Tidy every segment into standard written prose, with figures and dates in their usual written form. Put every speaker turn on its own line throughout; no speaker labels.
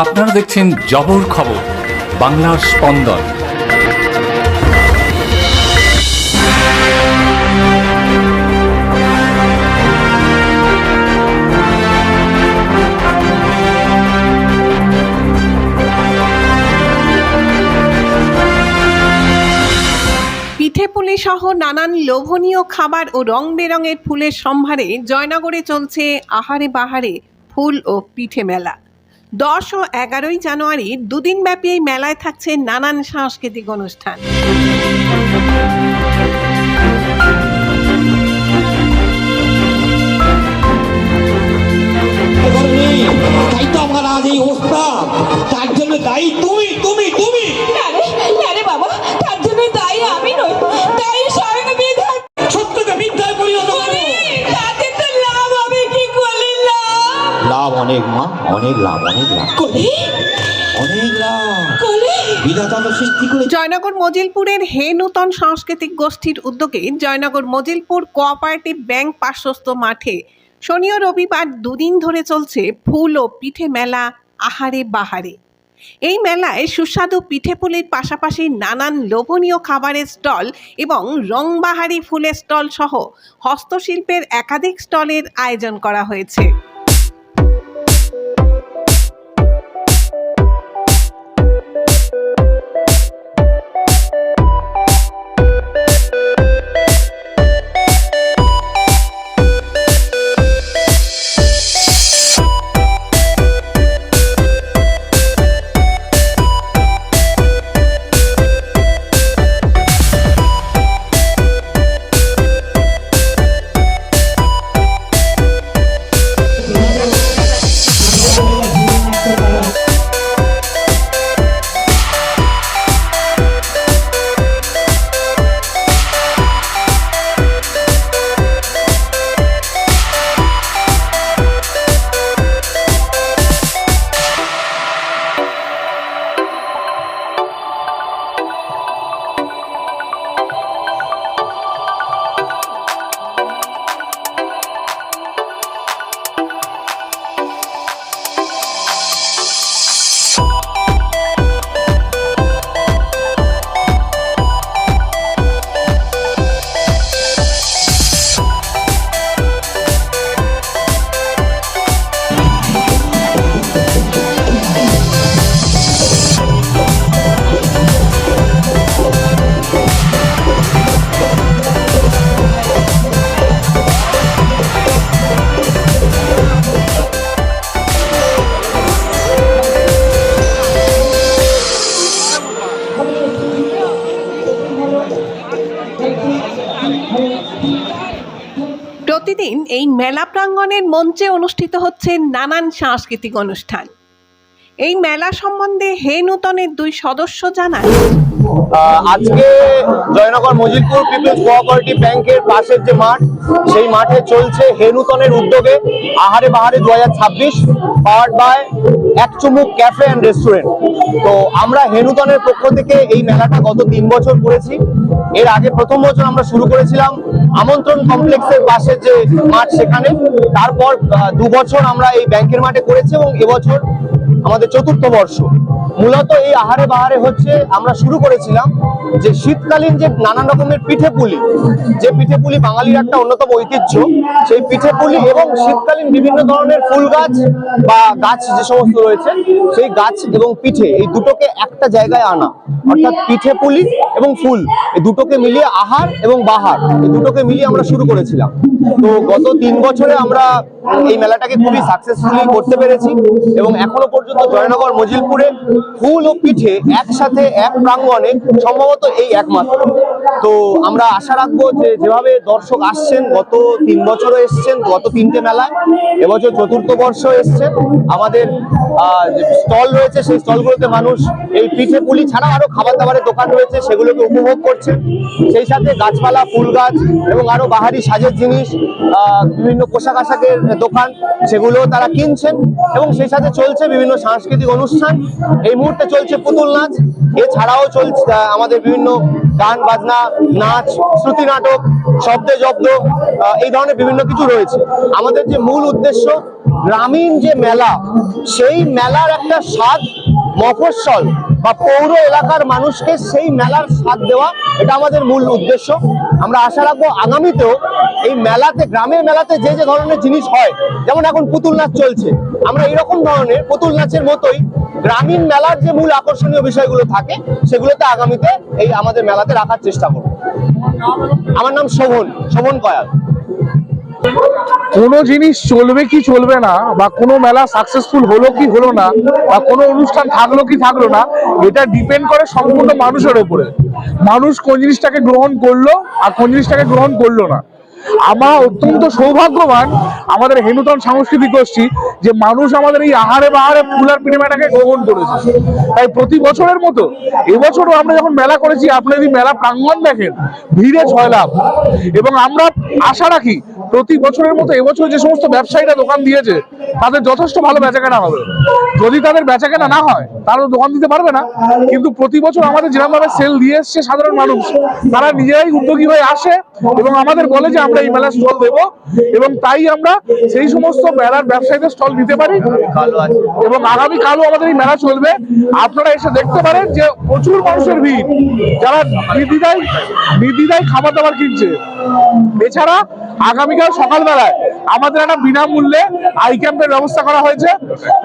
আপনারা দেখছেন জবর খবর, বাংলার স্পন্দন।
পিঠেপুলি সহ নানান লোভনীয় খাবার ও রং বেরঙের ফুলের সম্ভারে জয়নগরে চলছে আহারে বাহারে ফুল ও পিঠে মেলা। 10 ও 11 জানুয়ারি দুদিনব্যাপী এই মেলায় থাকছে নানান সাংস্কৃতিক অনুষ্ঠান।
তাই তো আমার আজ এই অবস্থা, তার জন্য দায়ী তুমি তুমি তুমি।
আরে বাবা, তার জন্য দায়ী আমি নই, তাই স্বয়ং বিধান
সত্যকে মিথ্যায় পরিণত করো।
তাতে তো লাভ হবে কি করে?
লাভ অনেক মা, অনেক লাভ, অনেক লাভ
করে
অনেক লাভ
করে
বিধাতা তো সৃষ্টি করে।
জয়নগর মজিলপুরের হে নূতন সাংস্কৃতিক গোষ্ঠীর উদ্যোগে জয়নগর মজিলপুর কোঅপারেটিভ ব্যাংক পার্শ্বস্থ মাঠে শনি ও রবিবার দুদিন ধরে চলছে ফুল ও পিঠে মেলা আহারে বাহারে। এই মেলায় সুস্বাদু পিঠেপুলির পাশাপাশি নানান লোভনীয় খাবারের স্টল এবং রংবাহারি ফুলের স্টল সহ হস্তশিল্পের একাধিক স্টলের আয়োজন করা হয়েছে। প্রতিদিন এই মেলা প্রাঙ্গণের মঞ্চে অনুষ্ঠিত হচ্ছে নানান সাংস্কৃতিক অনুষ্ঠান। এই মেলা সম্বন্ধে হে নূতনের 2 সদস্য জানান,
আজকে জয়নগর মজিলপুর পিপলস কোঅপারেটিভ ব্যাংকের পাশের যে মাঠ, সেই মাঠে চলছে হে নূতনের উদ্যোগে আহারে বাহারে 2026 পাওয়ার্ড বাই এক চুমুক ক্যাফে অ্যান্ড রেস্টুরেন্ট। তো আমরা হে নূতনের পক্ষ থেকে এই মেলাটা গত 3 বছর করেছি। এর আগে প্রথম বছর আমরা শুরু করেছিলাম আমন্ত্রণ কমপ্লেক্সের পাশে যে মাঠ, সেখানে। তারপর 2 বছর আমরা এই ব্যাংকের মাঠে করেছি এবং এবছর আমাদের 4র্থ বর্ষ। মূলত এই আহারে বাহারে হচ্ছে আমরা শুরু করেছিলাম যে শীতকালীন যে নানান রকমের পিঠেপুলি, যে পিঠেপুলি বাঙালির একটা অন্যতম ঐতিহ্য, সেই পিঠেপুলি এবং শীতকালীন বিভিন্ন ধরনের ফুল গাছ বা গাছ যে সমস্ত রয়েছে, সেই গাছ এবং পিঠে এই দুটোকে একটা জায়গায় আনা, অর্থাৎ পিঠেপুলি এবং ফুল এই দুটোকে মিলিয়ে আহার এবং বাহার এই দুটোকে মিলিয়ে আমরা শুরু করেছিলাম। তো গত 3 বছরে আমরা এই মেলাটাকে খুবই সাকসেসফুলি করতে পেরেছি এবং এখনো পর্যন্ত জয়নগর মজিলপুরে ফুল ও পিঠে একসাথে এক প্রাঙ্গণে সম্ভবত এই একমাত্র। তো আমরা আশা রাখবো যে যেভাবে দর্শক আসছেন, গত 3 বছরও এসছেন, গত 3টে মেলায়, এবছর 4র্থ বর্ষ এসছে। আমাদের স্টল রয়েছে, সেই স্টলগুলোতে মানুষ এই পিঠে পুলি ছাড়া আরো খাবার দাবারের দোকান রয়েছে, সেগুলোকে উপভোগ করছেন। সেই সাথে গাছপালা, ফুল গাছ এবং আরো বাহারি সাজের জিনিস, বিভিন্ন পোশাক আশাকের দোকান, সেগুলো তারা কিনছেন। এবং সেই সাথে চলছে বিভিন্ন সাংস্কৃতিক অনুষ্ঠান। এই মুহূর্তে চলছে পুতুল নাচ, এছাড়াও চলছে আমাদের বিভিন্ন গান বাজনা, নাচ, শ্রুতি নাটক, শব্দে জব্দ, এই ধরনের বিভিন্ন কিছু রয়েছে। আমাদের যে মূল উদ্দেশ্য গ্রামীণ যে মেলা, সেই মেলার একটা স্বাদ মফস্বল বা পৌর এলাকার মানুষকে সেই মেলার স্বাদ দেওয়া, এটা আমাদের মূল উদ্দেশ্য। আমরা আশা রাখবো আগামীতেও এই মেলাতে, গ্রামের মেলাতে যে যে ধরনের জিনিস হয়, যেমন এখন পুতুল নাচ চলছে, আমরা এরকম ধরনের পুতুল নাচের মতোই গ্রামীণ মেলার যে মূল আকর্ষণীয় বিষয়গুলো থাকে সেগুলোতে আগামীতে এই আমাদের মেলাতে রাখার চেষ্টা করব। আমার নাম শোভন কয়াল।
কোনো জিনিস চলবে কি চলবে না, বা কোনো মেলা সাকসেসফুল হলো কি হলো না, বা কোনো অনুষ্ঠান থাকলো কি থাকলো না, এটা ডিপেন্ড করে সম্পূর্ণ মানুষের উপরে। মানুষ কোন জিনিসটাকে গ্রহণ করলো আর কোন জিনিসটাকে গ্রহণ করলো না। আমরা অত্যন্ত সৌভাগ্যবান আমাদের হেনুতন সাংস্কৃতিক গোষ্ঠী, যে মানুষ আমাদের এই আহারে বাহারে ফুল আর পিঠে মেলাটাকে গ্রহণ করেছে। তাই প্রতি বছরের মতো এবছরও আমরা যখন মেলা করেছি, আপনি যদি মেলা প্রাঙ্গণ দেখেন, ভিড়ে ছয়লাভ। এবং আমরা আশা রাখি প্রতি বছরের মতো এবছর যে সমস্ত ব্যবসায়ীরা দোকান দিয়েছে তাদের যথেষ্ট ভালো বেচাকেনা হবে। যদি তাদের বেচাকেনা না হয় তারা তো দোকান দিতে পারবে না, কিন্তু প্রতি বছর আমাদের যেরকমভাবে সেল দিয়ে এসছে সাধারণ মানুষ, তারা নিজেরাই উদ্যোগী হয়ে আসে এবং আমাদের বলে যে আমরা এই মেলা স্টল দেবো, এবং তাই আমরা সেই সমস্ত মেলার ব্যবসায়ীদের স্টল নিতে পারি। এবং আগামীকালও আমাদের এই মেলা চলবে, আপনারা এসে দেখতে পারেন যে প্রচুর মানুষের ভিড়, যারা নির্দ্বিধায় খাবার দাবার কিনছে। এছাড়া আগামীকাল সকালবেলায় আমাদের একটা বিনামূল্যে আই ক্যাম্পের ব্যবস্থা করা হয়েছে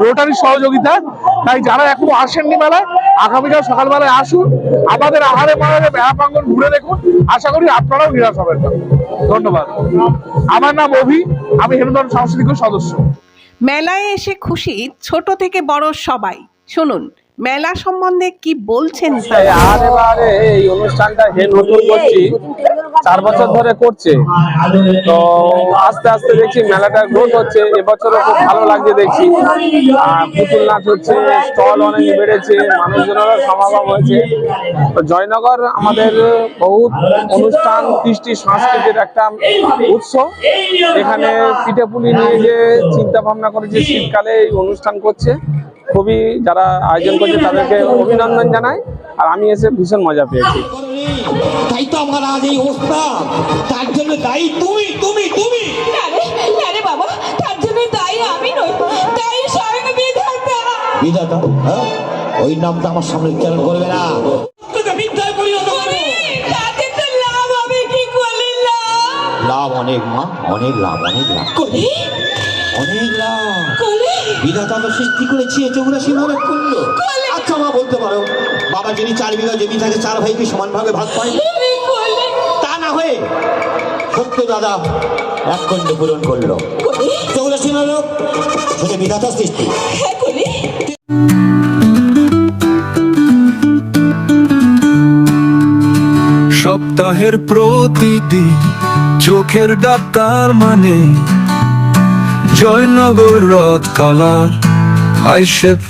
রোটারির সহযোগিতায়। তাই যারা এখনো আসেননি মেলায়, আগামীকাল সকালবেলায় আসুন, আমাদের আহারে বাহারে মেলা প্রাঙ্গণ ঘুরে দেখুন। আশা করি আপনারাও নিরাশ হবেন না। ধন্যবাদ। আমার নাম অভি, আমি হেনুতন সাংস্কৃতিক সদস্য।
মেলায় এসে খুশি ছোট থেকে বড় সবাই। শুনুন মেলা সম্বন্ধে কি বলছেন তারা।
আরে এই অনুষ্ঠানটা নতুন করছি, 4 বছর ধরে করছে, তো আস্তে আস্তে দেখছি মেলাটার গ্রোথ হচ্ছে। এবছরও খুব ভালো লাগছে দেখছি, পুতুল নাচ হচ্ছে, স্টল অনেক বেড়েছে, মানুষজনেরও সমাগম হয়েছে। তো জয়নগর আমাদের বহুত অনুষ্ঠান, কৃষ্টি সংস্কৃতির একটা উৎস। এখানে পিঠেপুলি নিয়ে যে চিন্তা ভাবনা করেছে শীতকালে এই অনুষ্ঠান করছে, খুবই যারা আয়োজন করছে তাদেরকে অভিনন্দন জানাই। আর আমি এসে ভীষণ মজা পেয়েছি।
তাই তো আমার আজ এই অবস্থা, তার জন্য দায়ী তুমি তুমি তুমি
না রে বাবা, তার জন্য দায়ী আমি নই, দায়ী স্বয়ং বিধাতা।
বিধাতা? হ্যাঁ, ওই নামটা আমার সামনে উচ্চারণ করবে না। তোকে মিথ্যায় পরিণত করবো।
তাতে তো লাভ হবে কি করলে?
লাভ অনেক মা, অনেক লাভ, অনেক লাভ,
কলি
অনেক লাভ।
কলি
বিধাতা তো সৃষ্টি করেছি, এতগুলো সীমাবে করলো। আচ্ছা মা, বলতে পারো বাবা যিনি 4 বিঘা জমি থাকে 4 ভাইকে সমান ভাগে ভাগ পায়, তা না হয়ে সত্য দাদা এক খণ্ড পূরণ করলো। এতগুলো সীমাবে শুধু বিধাতা সৃষ্টি।
হ্যাঁ কলি।
সপ্তাহের প্রতিদিন চোখের ডাক্তার মানে জয়নগর রথ কালার আইশেপ